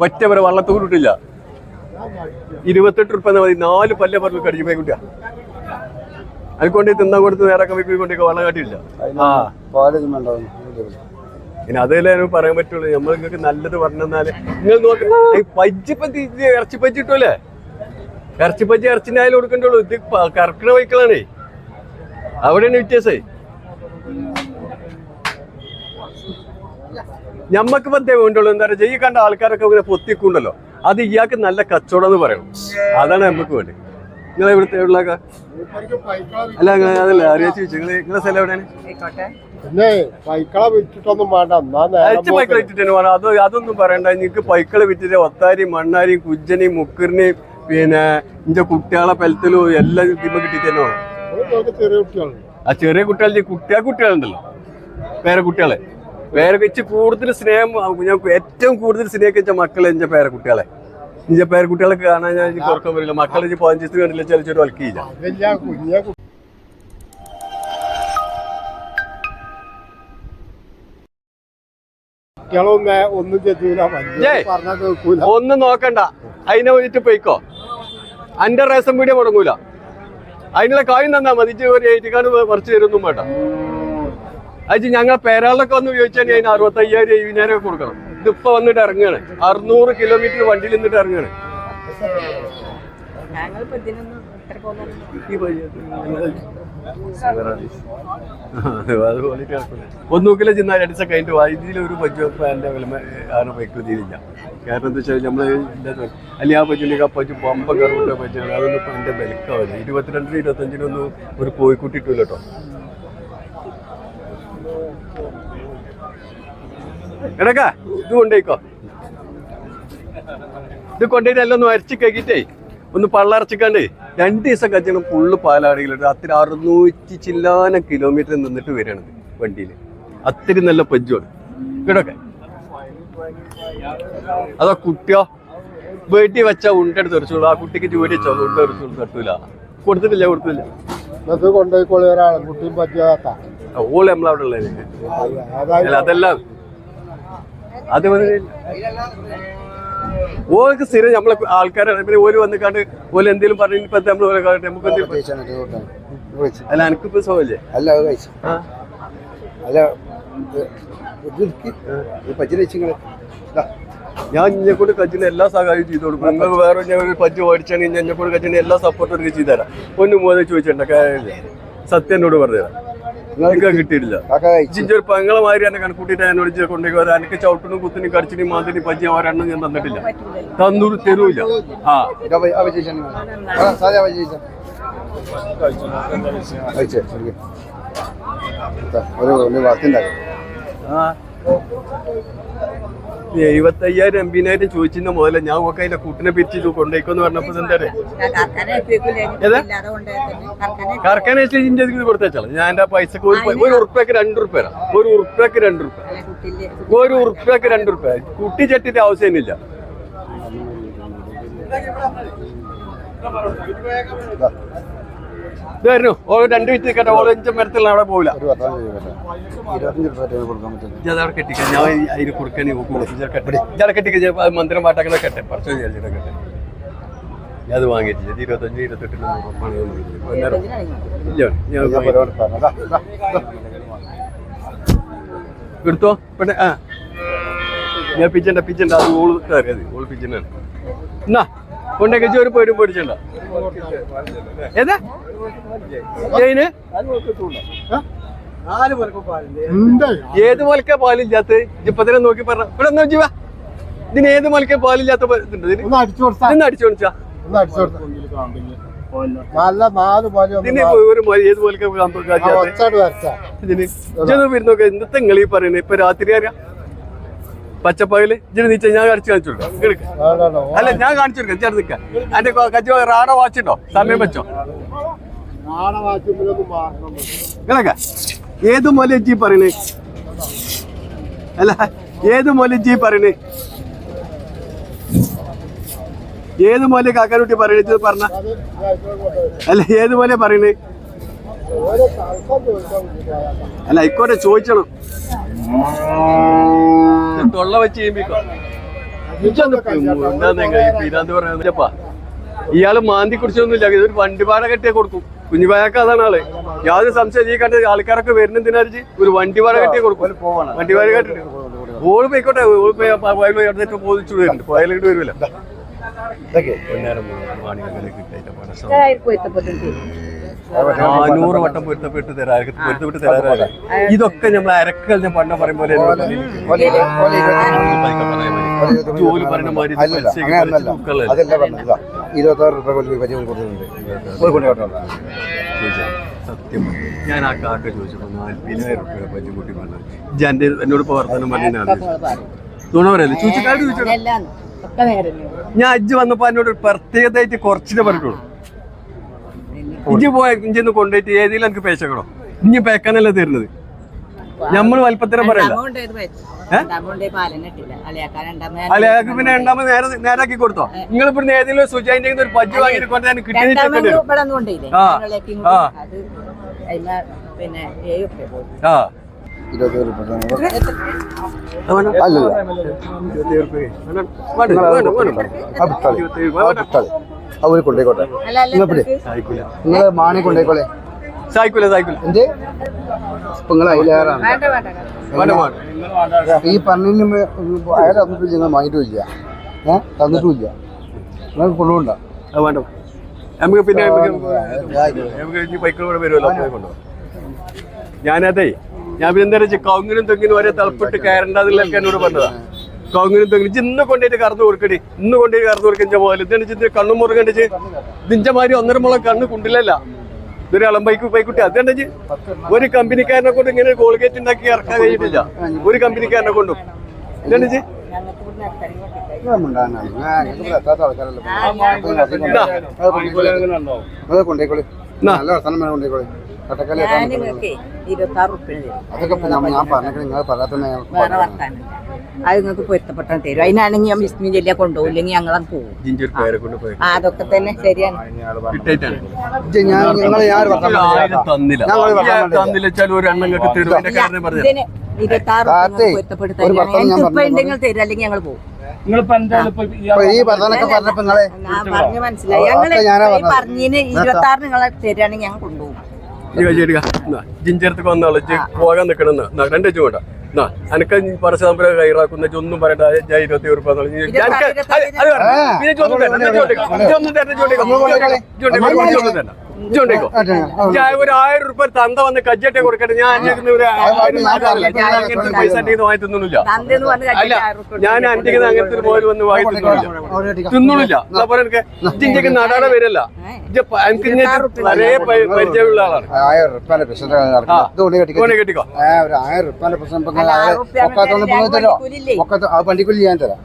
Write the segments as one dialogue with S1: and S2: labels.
S1: ഒറ്റ വരെ വള്ളത്ത് കൂട്ടിട്ടില്ല. 28 റുപ്യ മതി. 4 പല്ല പറഞ്ഞു കടിച്ചു പോയി കുട്ടിയാ. അതുകൊണ്ട് തിന്നാൻ കൊടുത്ത് നേരെ കൊണ്ടേക്ക് വെള്ളം കാട്ടിയില്ല. പിന്നെ അതല്ലേ പറയാൻ പറ്റുള്ളൂ. നമ്മൾ നിങ്ങൾക്ക് നല്ലത് പറഞ്ഞാല് നിങ്ങൾ നോക്ക പജ്ജിപ്പത്തി ഇറച്ചി പജ്ജി കിട്ടുമല്ലേ? ഇറച്ചി പജ്ജി ഇറച്ചിന്റെ ആയാലും കൊടുക്കണ്ടുള്ളൂ. ഇത് കറക്കണ വൈക്കളാണേ. അവിടെയാണ് വ്യത്യാസേ. ഞമ്മക്ക് പ്രത്യേകം ഉണ്ടല്ലോ. എന്താ പറയുക, ഈ കണ്ട ആൾക്കാരൊക്കെ ഇങ്ങനെ പൊത്തിക്കുണ്ടല്ലോ, അത് ഇയാൾക്ക് നല്ല കച്ചവടം എന്ന് പറയണം. അതാണ് നമുക്ക് വേണ്ടി. നിങ്ങൾ എവിടുത്തെ ഉള്ളൊക്കെ അല്ല അതല്ല അറിയാ ചോദിച്ചു. നിങ്ങളെ സ്ഥലം എവിടെയാണ്? അതൊന്നും പറയണ്ട. എനിക്ക് പൈക്കളെ വിറ്റിട്ട് ഒത്താരി മണ്ണാരിയും കുജ്ജനെയും മുക്കറിനെയും പിന്നെ ഇന്റെ കുട്ടികളെ പലത്തിലും എല്ലാം ഇതിമ്മ കിട്ടിയിട്ട് തന്നെ വേണം. ആ ചെറിയ കുട്ടികളുണ്ടല്ലോ, പേരക്കുട്ടികളെ വെച്ച് കൂടുതൽ സ്നേഹം ഞാൻ ഏറ്റവും കൂടുതൽ സ്നേഹിച്ച മക്കളെ എന്റെ പേരക്കുട്ടികളെ. ഇന്റെ പേരക്കുട്ടികളെ കാണാൻ ഞാൻ കുറക്കാൻ പറ്റില്ല. മക്കളെ 15 ദിവസം കണ്ടില്ല, ചലിച്ചൊരു വൽക്കിയില്ല. ഒന്നും നോക്കണ്ട, അതിനെ വേണ്ടിട്ട് പോയിക്കോ. അന്റെ റേഷൻ പീടിയ മുടങ്ങൂല. അതിനുള്ള കായും തന്നാ മതി. ഒരു 80 പറിച്ചു തരുമൊന്നും വേണ്ട. അത് ഞങ്ങളെ പേരാളിലൊക്കെ വന്ന് ചോദിച്ചാൽ അതിന് 65,000 70,000 കൊടുക്കണം. ഇതിപ്പോ വന്നിട്ട് ഇറങ്ങുകയാണ്. 600 കിലോമീറ്റർ വണ്ടിയിൽ നിന്നിട്ട് ഇറങ്ങുകയാണ്. ഒന്നുകിലെ ചെന്നാൽ അടിച്ച കഴിഞ്ഞിട്ട് വൈദ്യുതിയിൽ ഒരു പഞ്ചുന്റെ ആണ് ബൈക്ക് തീരില്ല. കാരണം എന്താ വെച്ചാൽ നമ്മള് അല്ലെങ്കിൽ ആ പച്ചുണ്ടെങ്കിൽ ആ പച്ചു പമ്പ കയറിട്ട പറ്റാണ്. അതൊന്നും ഇപ്പൊ എന്റെ വിലക്കാവില്ല. 22 25 ഒരു കോഴിക്കുട്ടി ഇട്ടില്ല കേട്ടോ. എടക്കാ ഇത് കൊണ്ടേക്കോ. ഇത് കൊണ്ടുപോയിട്ട് എല്ലാം ഒന്ന് അരച്ച് കഴിക്കിട്ടേ ഒന്ന് പള്ളറച്ചിക്കാണ്ട് 2 ദിവസം കച്ചണം ഫുള്ള് പാലാടിയിലുണ്ട്. അത്ര 600 ചില്ലാനം കിലോമീറ്റർ നിന്നിട്ട് വരികയാണ് വണ്ടിയിൽ. അത്തിരി നല്ല പജ്ജുമാണ് ഇവിടൊക്കെ. അതോ കുട്ടിയോ വീട്ടിൽ വെച്ചാൽ ഉണ്ടെടുത്ത് തെറിച്ചോളൂ. ആ കുട്ടിക്ക് ജോലി വെച്ചാൽ ഉണ്ട തെറിച്ചോളൂ. തട്ടൂല. കൊടുത്തിട്ടില്ല. ഓള് നമ്മളവിടെ ഉള്ളത് അതെല്ലാം അത് ഓർക്ക് സ്ഥിരം നമ്മളെ ആൾക്കാരാണ്. പിന്നെ ഓര് വന്നിക്കാണ്ട് ഓല് എന്തെങ്കിലും പറഞ്ഞു ഇപ്പൊ നമ്മള് നമുക്ക് അല്ല എനിക്കിപ്പോ സോല്ലേ ഞാൻ ഇഞ്ഞെക്കൊണ്ട് കച്ചിന് എല്ലാ സഹായവും ചെയ്തു കൊടുക്കും. നിങ്ങൾക്ക് വേറെ ഞാൻ ഒരു പജ്ജ് മേടിച്ചാണെങ്കിൽ എന്നെക്കൊണ്ട് കച്ചിന് എല്ലാ സപ്പോർട്ടും എനിക്ക് ചെയ്തുതരാം. ഒന്നും മോനെ ചോദിച്ചിട്ടുണ്ട്. സത്യം എന്നോട് പറഞ്ഞുതരാം. നിങ്ങൾക്ക് കിട്ടിയിട്ടില്ല. ജിഞ്ചൊരു പെങ്ങളെ മാതിരി എന്നെ കണക്കൂട്ടിട്ട് എന്നോട് കൊണ്ടുപോയി എനിക്ക് ചവിട്ടിനും കുത്തിനും കടിച്ചിനും മാതിരി പജ്ജി ഒരെണ്ണം ഞാൻ തന്നിട്ടില്ല. തരൂല്ല. ആ ആ 75,000 80,000 ചോദിച്ചിരുന്ന മുതലേ ഞാൻ ഒക്കെ അതിന്റെ കൂട്ടിനെ പിരിച്ചു കൊണ്ടേക്കോന്ന് പറഞ്ഞപ്പോ എന്താ കറക്കാൻ ഇത് കൊടുത്തേച്ചാൽ ഞാൻ എന്റെ പൈസക്ക് ഒരു ഉറുപ്പ്യക്ക് 2 റുപ്യ. ഒരു ഉറുപ്പ്യക്ക് 2 റുപ്യ. ഒരു ഉറുപ്പ്യക്ക് 2 റുപ്യ. കുട്ടി ചട്ടിന്റെ ആവശ്യമില്ല. ഇതായിരുന്നു ഓരോ 2 വിറ്റ് കേട്ടോ. ഓരോ 5 മരത്തിലാണ് അവിടെ പോവില്ല. കെട്ടിക്ക ഞാൻ അതിന് കൊടുക്കാൻ കെട്ടിക്ക മന്ദിരം പാട്ടാക്കണ കെട്ടെ പറിച്ചു കെട്ടെ. ഞാൻ അത് വാങ്ങിയിട്ടില്ല. 25 28 എടുത്തോ പെട്ടെ. ആ ഞാൻ പിച്ചണ്ട അത് ഓള് കയറിയത്. ഓള് പിച്ചനാണ്. എന്നാ കൊണ്ടേക്ക് ഒരു പേരും പേടിച്ചണ്ട. ഏതാ ഏത് മലക്ക പാലില്ലാത്ത ഇപ്പൊ തന്നെ നോക്കി പറഞ്ഞ ഇവിടെ എന്താ ജീവ ഇതിന് ഏത് മലക്ക പാലില്ലാത്ത അടിച്ചു കാണിച്ചാ ഒരു ഏത് മലക്ക വരുന്നോക്കെ ഇന്നത്തെ നിങ്ങൾ ഈ പറയുന്നത്. ഇപ്പൊ രാത്രി അറിയാം പച്ചപ്പകല് ഇതിന് നീച്ച ഞാൻ അടിച്ചു കാണിച്ചു കൊടുക്കാം. അല്ല ഞാൻ കാണിച്ചു കൊടുക്കാം. ചേർന്ന് നിൽക്കാം. എന്റെ കച്ചവടം റാഡ വാച്ചുണ്ടോ? സമയം വെച്ചോ നിങ്ങളൊക്കെ ഏത് മൊലജി പറയണേ? അല്ല ഏത് മൊലജി പറയണേ? ഏത് മോലെ കാക്കാനുട്ടി പറയണത് പറഞ്ഞ അല്ല ഏത് പോലെ പറയണേ? അല്ല ആയിക്കോട്ടെ ചോദിച്ചണം. തൊള്ള വെച്ച് ചെയ്യുമ്പോ പിരാന്ത് പറയാ ഇയാള് മാന്തി കുറിച്ചൊന്നുമില്ല, ഇതൊരു വണ്ടി വാടക കെട്ടിയെ കൊടുക്കും. കുഞ്ഞുപായക്ക് അതാണ് ആള്. യാതൊരു സംശയം ഈ കണ്ട ആൾക്കാരൊക്കെ വരുന്നതിനറിച്ച് ഒരു വണ്ടി വാടക കെട്ടിയെ കൊടുക്കും. വണ്ടി വാടക കെട്ടിട്ട് ഓള് പോയിക്കോട്ടെ, ഓള് പോയി പോതിച്ചു വരുന്നുണ്ട്, പോയാലിട്ട് വരുമല്ലോ. നൂറ് വട്ടം പൊരുത്തപ്പെട്ട് തരാറ്. ഇതൊക്കെ നമ്മൾ അരക്കൽ ഞാൻ പണ്ട പറയും പോലെ ജോലി പറയുന്ന മാതിരി
S2: 26
S1: സത്യം ഞാൻ ആ കാക്ക ചോദിച്ചപ്പോ 40,000 രൂപ പറ്റിക്കൂട്ടി പറഞ്ഞത് എന്നോട് പ്രവർത്തനം പറഞ്ഞാൽ തുണ പറയല്ലേ ചോദിച്ചാൽ ചോദിച്ചോ. ഞാൻ അജ്ജ് വന്നപ്പോ എന്നോട് പ്രത്യേകതയായിട്ട് കുറച്ചിനെ പറഞ്ഞിട്ടുള്ളൂ. ഇഞ്ചി പോയ ഇഞ്ചിന്ന് കൊണ്ടുപോയിട്ട് ഏതെങ്കിലും എനിക്ക് പേശക്കണോ? ഇഞ്ചി പേക്കാനല്ല തരുന്നത്. നമ്മള് വൽപ്പത്തരം പറയല്ല. അലയാക്ക് പിന്നെ രണ്ടാമത് നേരാക്കി കൊടുത്തോ? നിങ്ങൾ ഇവിടുന്ന് ഏതെങ്കിലും സുജാന്റെ ഒരു പജ്ജ് വാങ്ങിട്ട് കൊണ്ട് ഞാൻ കിട്ടിയ
S2: അവര് കൊണ്ടേക്കോട്ടെ. നിങ്ങള് മാണി കൊണ്ടേക്കോളെ.
S1: സായിക്കൂല സായിക്കൂല
S2: എന്ത് ഇപ്പൊ നിങ്ങൾ അതിലേറാണ് ഈ പറഞ്ഞിന് അയാൾ തന്നിട്ടില്ല, നിങ്ങൾ വാങ്ങിയിട്ടില്ല, തന്നിട്ടുമില്ല, നിങ്ങൾക്ക് കൊണ്ടുപോകണ്ട.
S1: വേണ്ട നമുക്ക് പിന്നെ ബൈക്കിലൂടെ വരുമല്ലോ കൊണ്ടുപോകാം. ഞാനതേ ഞാൻ പിന്നെ എന്താ വെച്ചാൽ കൗങ്ങിനും തെങ്ങിനും ഒരേ തളപ്പിട്ട് കയറേണ്ടതിലൊക്കെ എന്നോട് പറഞ്ഞതാ. കൗങ്ങിനും തെങ്ങിനും ഇന്ന് കൊണ്ടുപോയിട്ട് കറന്ന് കൊടുക്കടി, ഇന്ന് കൊണ്ടുപോയി കറന്ന് കൊടുക്കുന്ന പോലെ ഇതെന്ന് കണ്ണു മുറുകണ്ടിച്ച് ഇതിന്റെ മാതിരി 1.5 മുള കണ്ണ് കുണ്ടില്ലല്ല. ഇതൊരു ഇളം ബൈക്കുട്ടി അതെന്നു ഒരു കമ്പനിക്കാരനെ കൊണ്ട് ഇങ്ങനെ കോൾഗേറ്റ് ഉണ്ടാക്കി ഇറക്കാൻ കഴിഞ്ഞിട്ടില്ല ഒരു കമ്പനിക്കാരനെ കൊണ്ടും. ഇതെന്നു
S2: കൊണ്ടേക്കോളി, നല്ല വർത്തമാനം വേണം കൊണ്ടേക്കോളി.
S3: അതൊക്കെ
S2: ഞാൻ പറഞ്ഞേക്കണേ, നിങ്ങൾ പറയാത്തന്നെ
S3: അത് നിങ്ങൾക്ക് പൊരുത്തപ്പെട്ട തരും. അതിനാണെങ്കിൽ ഞാൻ വിസ്മി ജില്ല കൊണ്ടുപോകില്ലെങ്കിൽ ഞങ്ങളത് പോകും. അതൊക്കെ തന്നെ ശരിയാണ്. ഇതിന് 26 പൊരുത്തപ്പെടുത്താൻ തരും, അല്ലെങ്കിൽ ഞങ്ങൾ പോകും. പറഞ്ഞു മനസ്സിലായി. ഞങ്ങള് പറഞ്ഞതിന് 26 നിങ്ങളെ തരികയാണെങ്കിൽ ഞങ്ങൾ കൊണ്ടുപോകും.
S1: ജിഞ്ചേർത്ത് വന്നാള് പോകാൻ നിൽക്കണമെന്ന് 2 അഞ്ച് വേണ്ട അനക്ക് പരസ്പരം കൈറാക്കുന്ന ഒന്നും പറയണ്ട. 21 രൂപ ഒരു 1000 രൂപ തന്ത വന്ന് കജ്ജട്ടെ കൊടുക്കട്ടെ. ഞാൻ പൈസ വാങ്ങി തിന്നില്ല. അല്ല ഞാൻ അന്റെ അങ്ങനത്തെ ഒരു മോര് വന്ന് വാങ്ങി തിന്നില്ല. അതേപോലെ എനിക്ക് ജിഞ്ചക്ക് നടാട വരല്ല. എനിക്ക് വളരെ പരിചയമുള്ള ആളാണ്.
S2: 1000 കെട്ടിക്കോ. 1000 വണ്ടിക്കൂലി ഞാൻ തരാം.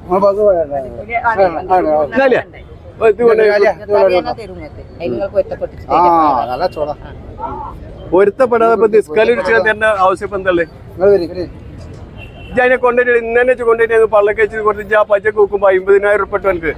S1: പൊരുത്തപ്പെടാതെ നിസ്കാലിന്റെ ആവശ്യം എന്തല്ലേ? ഞാൻ കൊണ്ടുപോയി ഇന്നെ കൊണ്ടുപോയി പള്ളക്ക് വെച്ച് കൊടുത്ത് ആ പച്ചക്ക് നോക്കുമ്പോ 50,000 രൂപ എനിക്ക്.